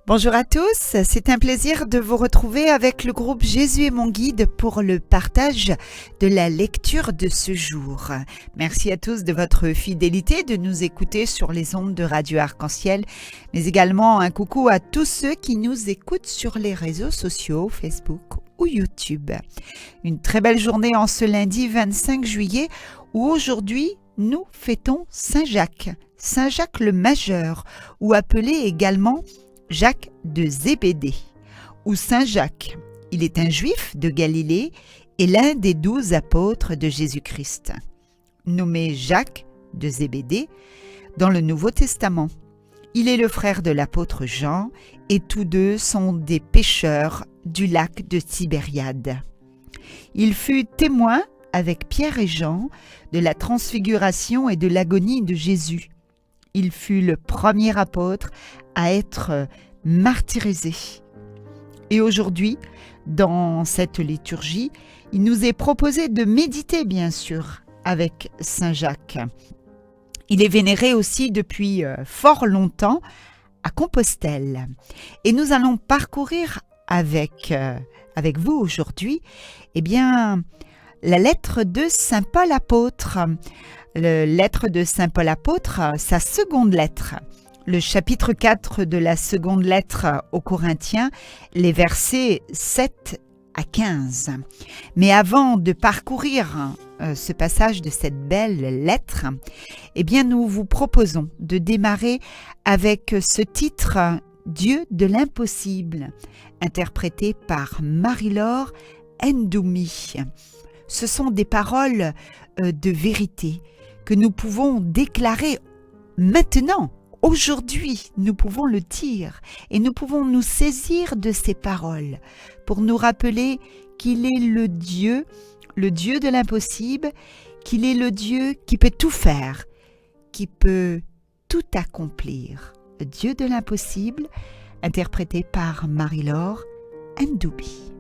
Bonjour à tous, c'est un plaisir de vous retrouver avec le groupe Jésus est mon guide pour le partage de la lecture de ce jour. Merci à tous de votre fidélité, de nous écouter sur les ondes de Radio Arc-en-Ciel, mais également un coucou à tous ceux qui nous écoutent sur les réseaux sociaux, Facebook ou YouTube. Une très belle journée en ce lundi 25 juillet où aujourd'hui nous fêtons Saint Jacques le Majeur, ou appelé également Jacques de Zébédée, ou Saint Jacques. Il est un juif de Galilée et l'un des 12 apôtres de Jésus-Christ, nommé Jacques de Zébédée dans le Nouveau Testament. Il est le frère de l'apôtre Jean et tous deux sont des pêcheurs du lac de Tibériade. Il fut témoin avec Pierre et Jean de la transfiguration et de l'agonie de Jésus. Il fut le premier apôtre à être martyrisé. Et aujourd'hui, dans cette liturgie, il nous est proposé de méditer, bien sûr, avec Saint Jacques. Il est vénéré aussi depuis fort longtemps à Compostelle. Et nous allons parcourir avec vous aujourd'hui, la lettre de Saint Paul apôtre. La lettre de Saint Paul apôtre, sa seconde lettre. Le chapitre 4 de la seconde lettre aux Corinthiens, les versets 7 à 15. Mais avant de parcourir ce passage de cette belle lettre, nous vous proposons de démarrer avec ce titre « Dieu de l'impossible », interprété par Marie-Laure Ndoumi. Ce sont des paroles de vérité que nous pouvons déclarer maintenant. Aujourd'hui, nous pouvons le dire et nous pouvons nous saisir de ces paroles pour nous rappeler qu'il est le Dieu de l'impossible, qu'il est le Dieu qui peut tout faire, qui peut tout accomplir. Le Dieu de l'impossible, interprété par Marie-Laure Ndoumi.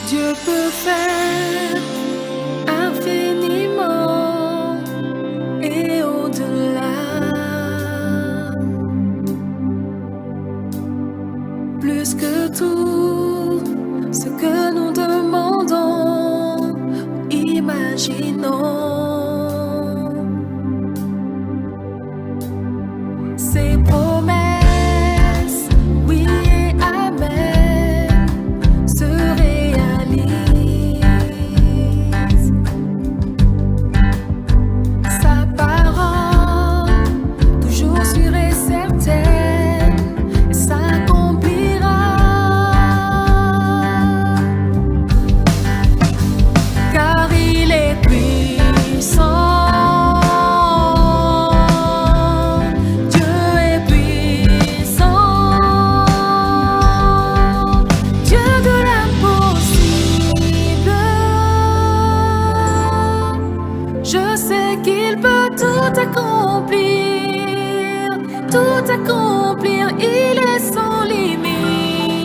Dieu peut faire infiniment et au-delà, plus que tout ce que nous demandons, imaginons. Ses promesses, oui et amen, se réalisent. Sa parole, toujours sûre et certaine, s'accomplira. Car il est puissant. Tout accomplir, il est sans limite.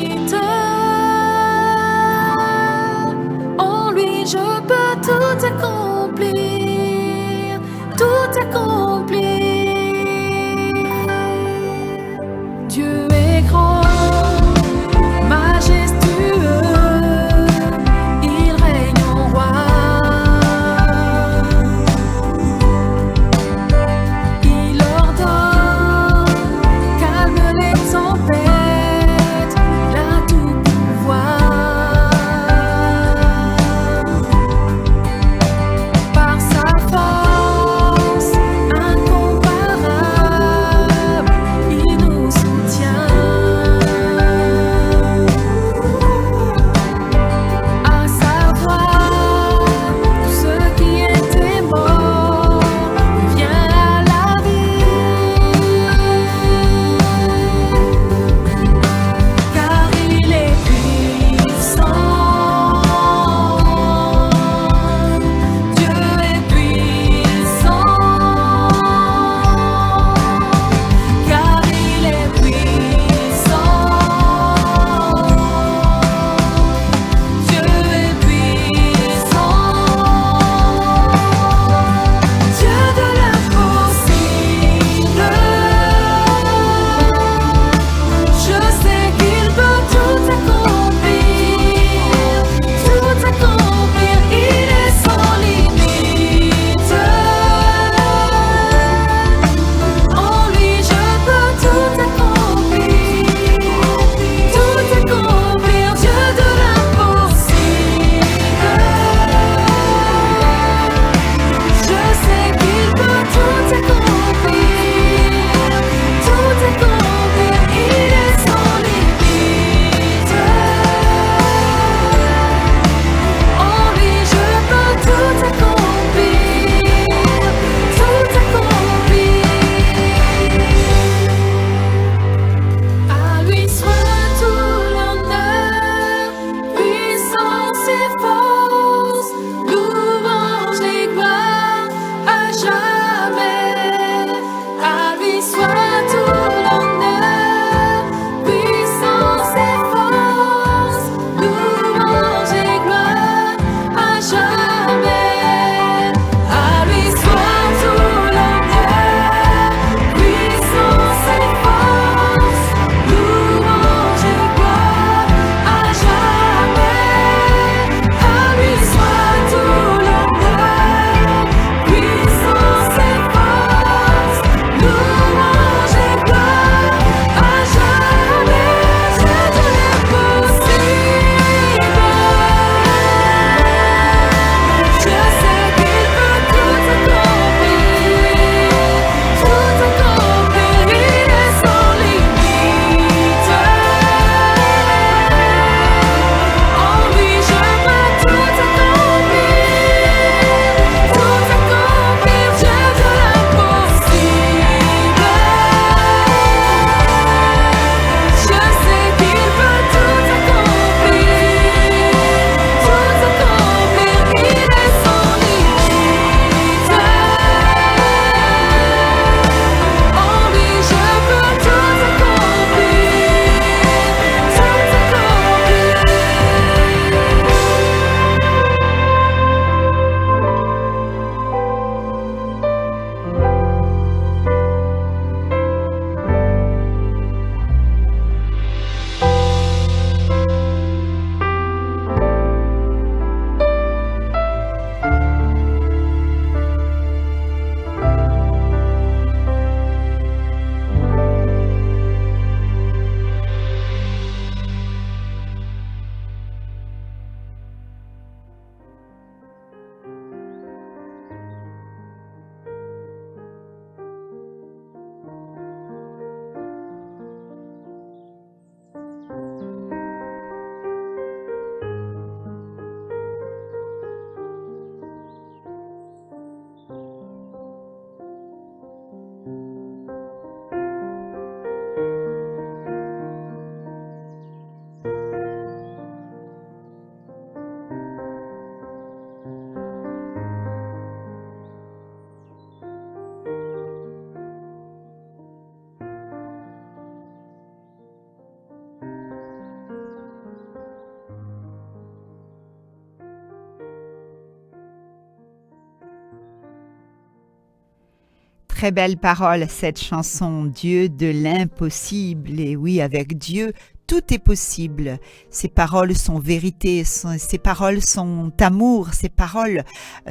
Très belle parole, cette chanson, Dieu de l'impossible. Et oui, avec Dieu, tout est possible. Ces paroles sont vérité, ces paroles sont amour, ces paroles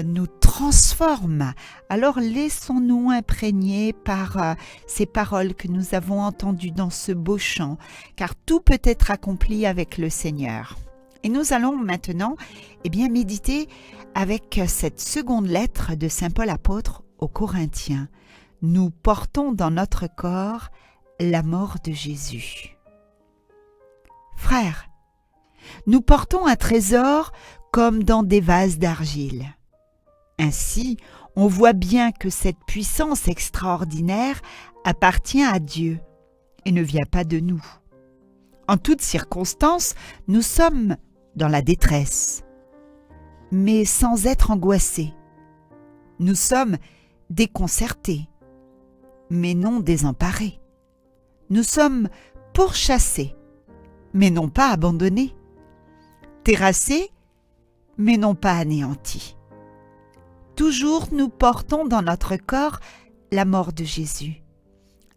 nous transforment. Alors laissons-nous imprégner par ces paroles que nous avons entendues dans ce beau chant, car tout peut être accompli avec le Seigneur. Et nous allons maintenant méditer avec cette seconde lettre de Saint Paul apôtre aux Corinthiens. Nous portons dans notre corps la mort de Jésus. Frères, nous portons un trésor comme dans des vases d'argile. Ainsi, on voit bien que cette puissance extraordinaire appartient à Dieu et ne vient pas de nous. En toutes circonstances, nous sommes dans la détresse, mais sans être angoissés. Nous sommes déconcertés, mais non désemparés. Nous sommes pourchassés, mais non pas abandonnés. Terrassés, mais non pas anéantis. Toujours nous portons dans notre corps la mort de Jésus,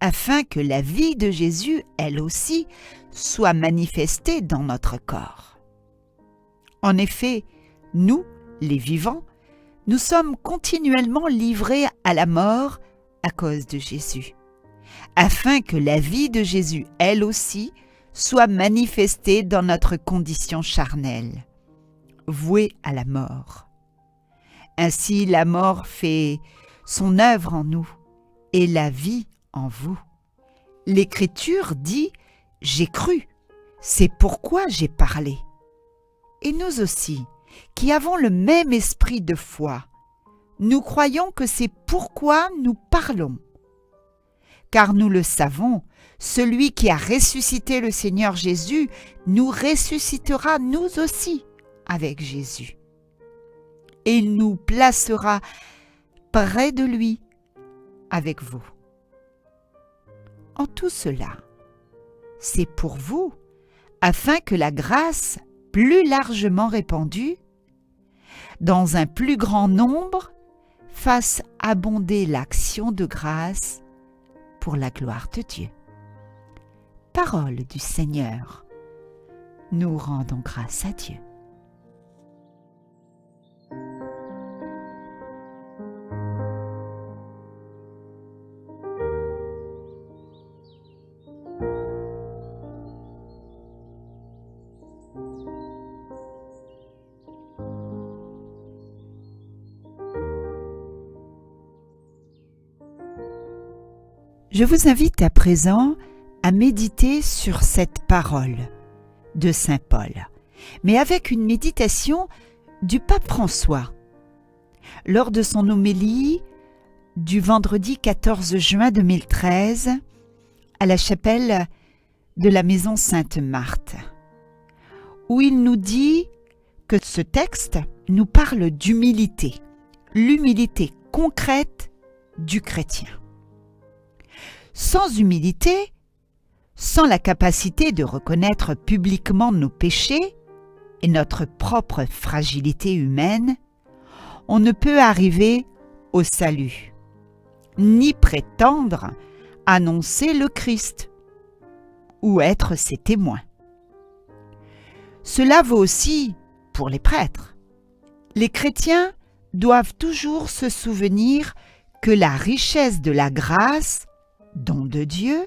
afin que la vie de Jésus, elle aussi, soit manifestée dans notre corps. En effet, nous, les vivants, nous sommes continuellement livrés à la mort à cause de Jésus, afin que la vie de Jésus, elle aussi, soit manifestée dans notre condition charnelle, vouée à la mort. Ainsi, la mort fait son œuvre en nous et la vie en vous. L'Écriture dit « J'ai cru, c'est pourquoi j'ai parlé ». Et nous aussi, qui avons le même esprit de foi, nous croyons que c'est pourquoi nous parlons. Car nous le savons, celui qui a ressuscité le Seigneur Jésus nous ressuscitera nous aussi avec Jésus. Et il nous placera près de lui avec vous. En tout cela, c'est pour vous, afin que la grâce plus largement répandue, dans un plus grand nombre, fasse abonder l'action de grâce pour la gloire de Dieu. Parole du Seigneur, nous rendons grâce à Dieu. Je vous invite à présent à méditer sur cette parole de Saint Paul, mais avec une méditation du pape François. Lors de son homélie du vendredi 14 juin 2013 à la chapelle de la maison Sainte-Marthe, où il nous dit que ce texte nous parle d'humilité, l'humilité concrète du chrétien. Sans humilité, sans la capacité de reconnaître publiquement nos péchés et notre propre fragilité humaine, on ne peut arriver au salut, ni prétendre annoncer le Christ ou être ses témoins. Cela vaut aussi pour les prêtres. Les chrétiens doivent toujours se souvenir que la richesse de la grâce, don de Dieu,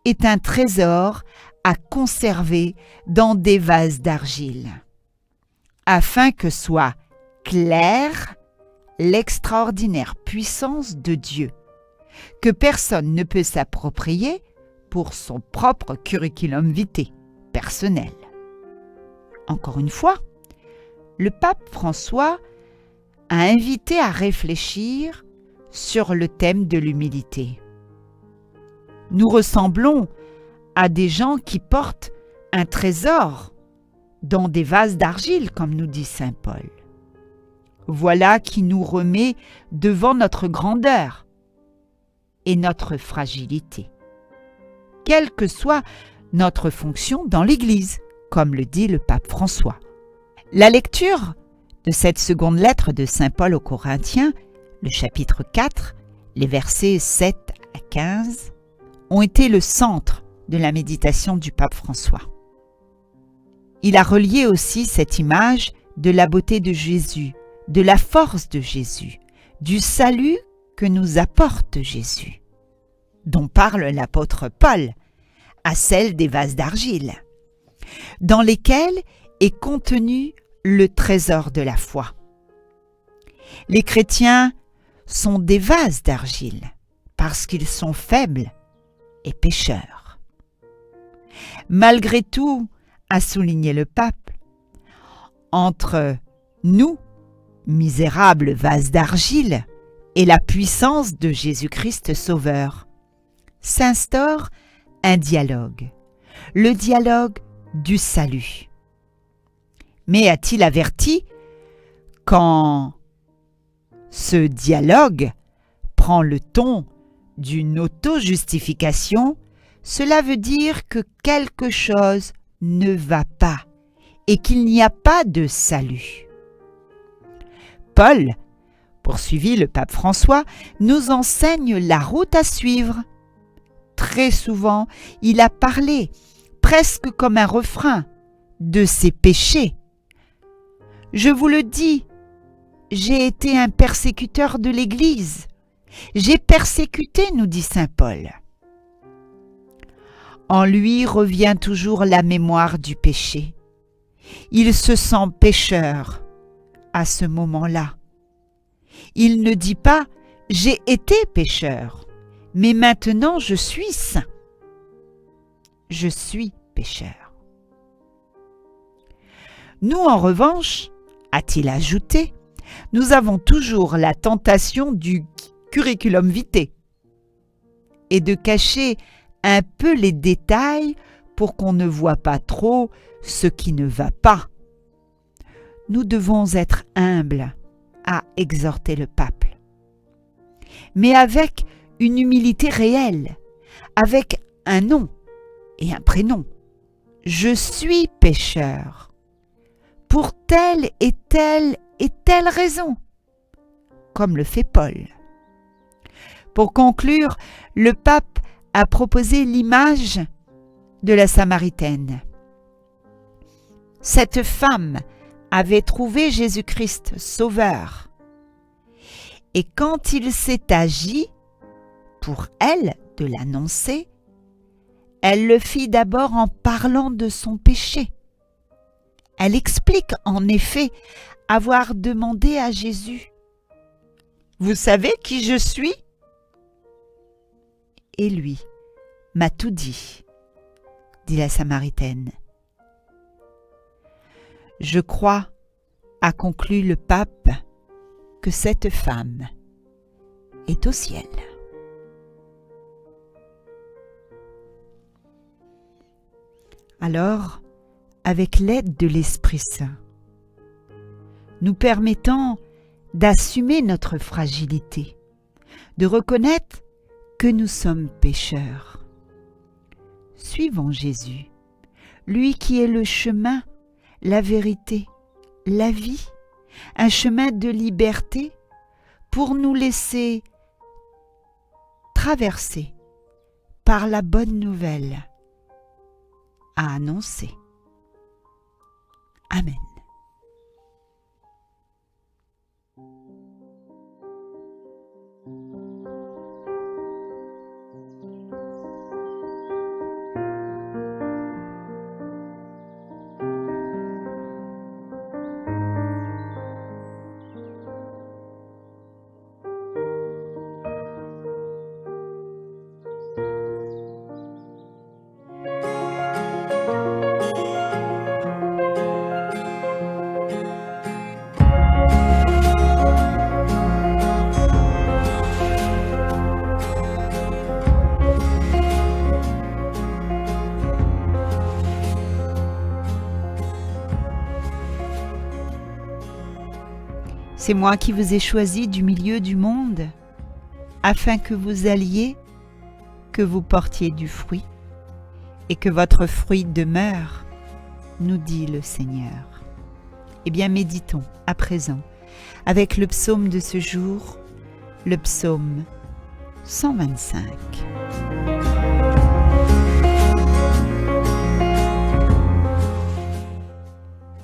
est un trésor à conserver dans des vases d'argile, afin que soit claire l'extraordinaire puissance de Dieu, que personne ne peut s'approprier pour son propre curriculum vitae personnel. Encore une fois, le pape François a invité à réfléchir sur le thème de l'humilité. Nous ressemblons à des gens qui portent un trésor dans des vases d'argile, comme nous dit saint Paul. Voilà qui nous remet devant notre grandeur et notre fragilité, quelle que soit notre fonction dans l'Église, comme le dit le pape François. La lecture de cette seconde lettre de saint Paul aux Corinthiens, le chapitre 4, les versets 7 à 15, ont été le centre de la méditation du pape François. Il a relié aussi cette image de la beauté de Jésus, de la force de Jésus, du salut que nous apporte Jésus, dont parle l'apôtre Paul, à celle des vases d'argile, dans lesquels est contenu le trésor de la foi. Les chrétiens sont des vases d'argile parce qu'ils sont faibles et pécheurs. Malgré tout, a souligné le pape, entre nous, misérables vases d'argile, et la puissance de Jésus-Christ Sauveur, s'instaure un dialogue, le dialogue du salut. Mais a-t-il averti, quand ce dialogue prend le ton d'une auto-justification, cela veut dire que quelque chose ne va pas et qu'il n'y a pas de salut. Paul, poursuivit le pape François, nous enseigne la route à suivre. Très souvent, il a parlé, presque comme un refrain, de ses péchés. Je vous le dis, j'ai été un persécuteur de l'Église. J'ai persécuté, nous dit saint Paul. En lui revient toujours la mémoire du péché. Il se sent pécheur à ce moment-là. Il ne dit pas « j'ai été pécheur », mais maintenant je suis saint. Je suis pécheur. Nous, en revanche, a-t-il ajouté, nous avons toujours la tentation du curriculum vitae et de cacher un peu les détails pour qu'on ne voit pas trop ce qui ne va pas. Nous devons être humbles, a exhorté le pape, mais avec une humilité réelle, avec un nom et un prénom. Je suis pécheur, pour telle et telle et telle raison, comme le fait Paul. Pour conclure, le pape a proposé l'image de la Samaritaine. Cette femme avait trouvé Jésus-Christ sauveur. Et quand il s'est agi, pour elle, de l'annoncer, elle le fit d'abord en parlant de son péché. Elle explique en effet avoir demandé à Jésus « Vous savez qui je suis ?» Et lui m'a tout dit, dit la Samaritaine. Je crois, a conclu le pape, que cette femme est au ciel. Alors, avec l'aide de l'Esprit Saint, nous permettant d'assumer notre fragilité, de reconnaître que nous sommes pécheurs. Suivons Jésus, lui qui est le chemin, la vérité, la vie, un chemin de liberté pour nous laisser traverser par la bonne nouvelle à annoncer. Amen. C'est moi qui vous ai choisi du milieu du monde, afin que vous alliez, que vous portiez du fruit, et que votre fruit demeure, nous dit le Seigneur. Eh bien, méditons à présent avec le psaume de ce jour, le psaume 125.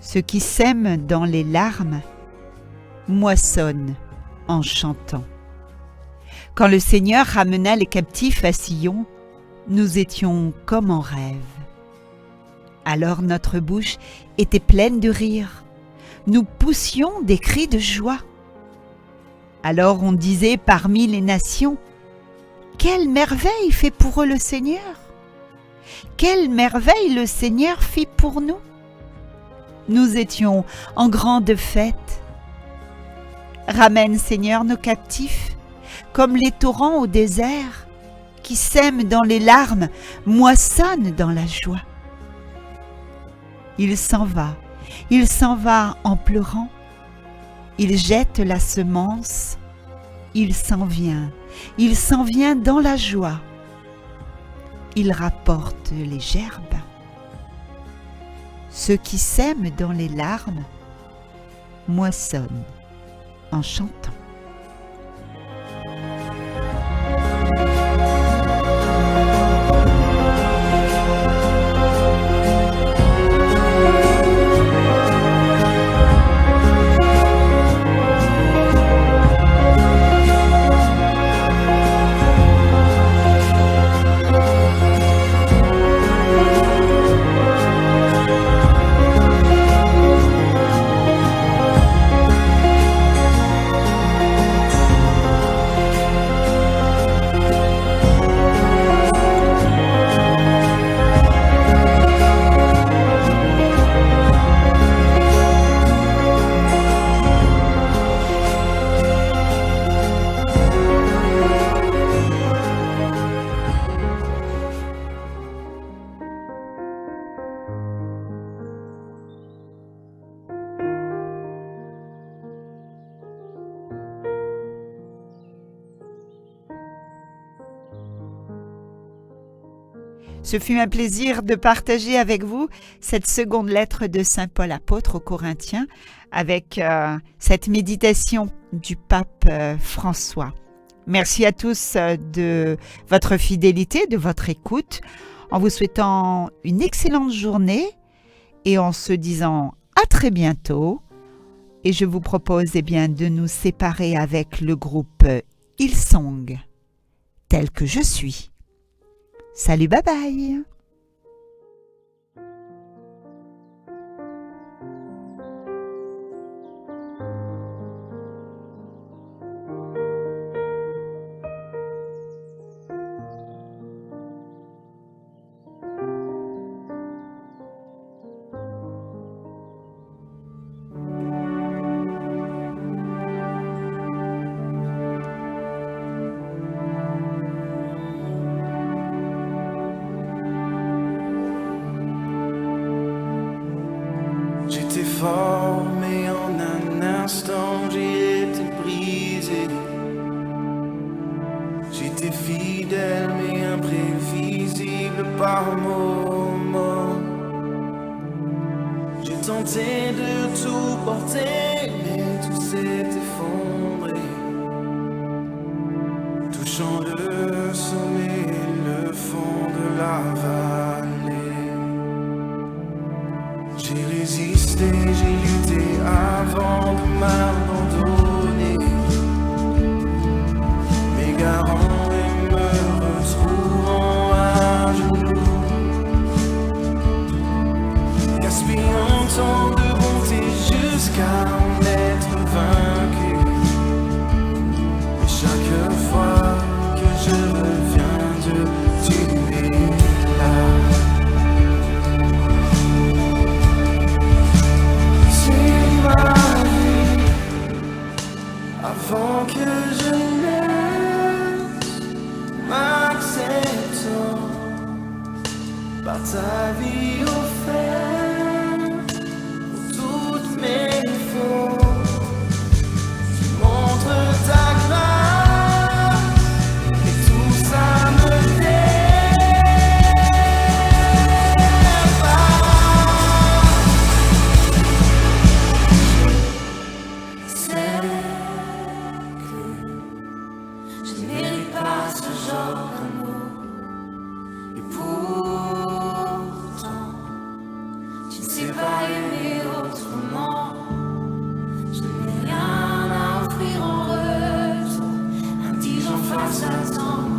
Ceux qui sèment dans les larmes moissonnent en chantant. Quand le Seigneur ramena les captifs à Sion, nous étions comme en rêve. Alors notre bouche était pleine de rire. Nous poussions des cris de joie. Alors on disait parmi les nations, « Quelle merveille fait pour eux le Seigneur! Quelle merveille le Seigneur fit pour nous! » Nous étions en grande fête. Ramène, Seigneur, nos captifs, comme les torrents au désert, qui sèment dans les larmes, moissonnent dans la joie. Il s'en va en pleurant. Il jette la semence, il s'en vient dans la joie. Il rapporte les gerbes. Ceux qui sèment dans les larmes moissonnent en chantant. Ce fut un plaisir de partager avec vous cette seconde lettre de Saint Paul apôtre aux Corinthiens avec cette méditation du pape François. Merci à tous de votre fidélité, de votre écoute, en vous souhaitant une excellente journée et en se disant à très bientôt. Et je vous propose de nous séparer avec le groupe Hillsong, tel que je suis. Salut, bye bye! J'étais fort, mais en un instant j'ai été brisé. J'étais fidèle, mais imprévisible par moments. J'ai tenté de tout porter, mais tout s'est effondré. Touchant le sommet et le fond de la vallée. J'ai résisté, j'ai lutté avant de m'abandonner. M'égarant et me retrouvant à genoux. Gaspillant tant de bonté jusqu'à en être vaincu. Et chaque fois que je reviens, Dieu, tu es là. Avant que je naisse, m'acceptant par ta vie offerte pour toutes mes fautes. sais pas aimer autrement. Je n'ai rien à offrir en retour, indigent face à tant.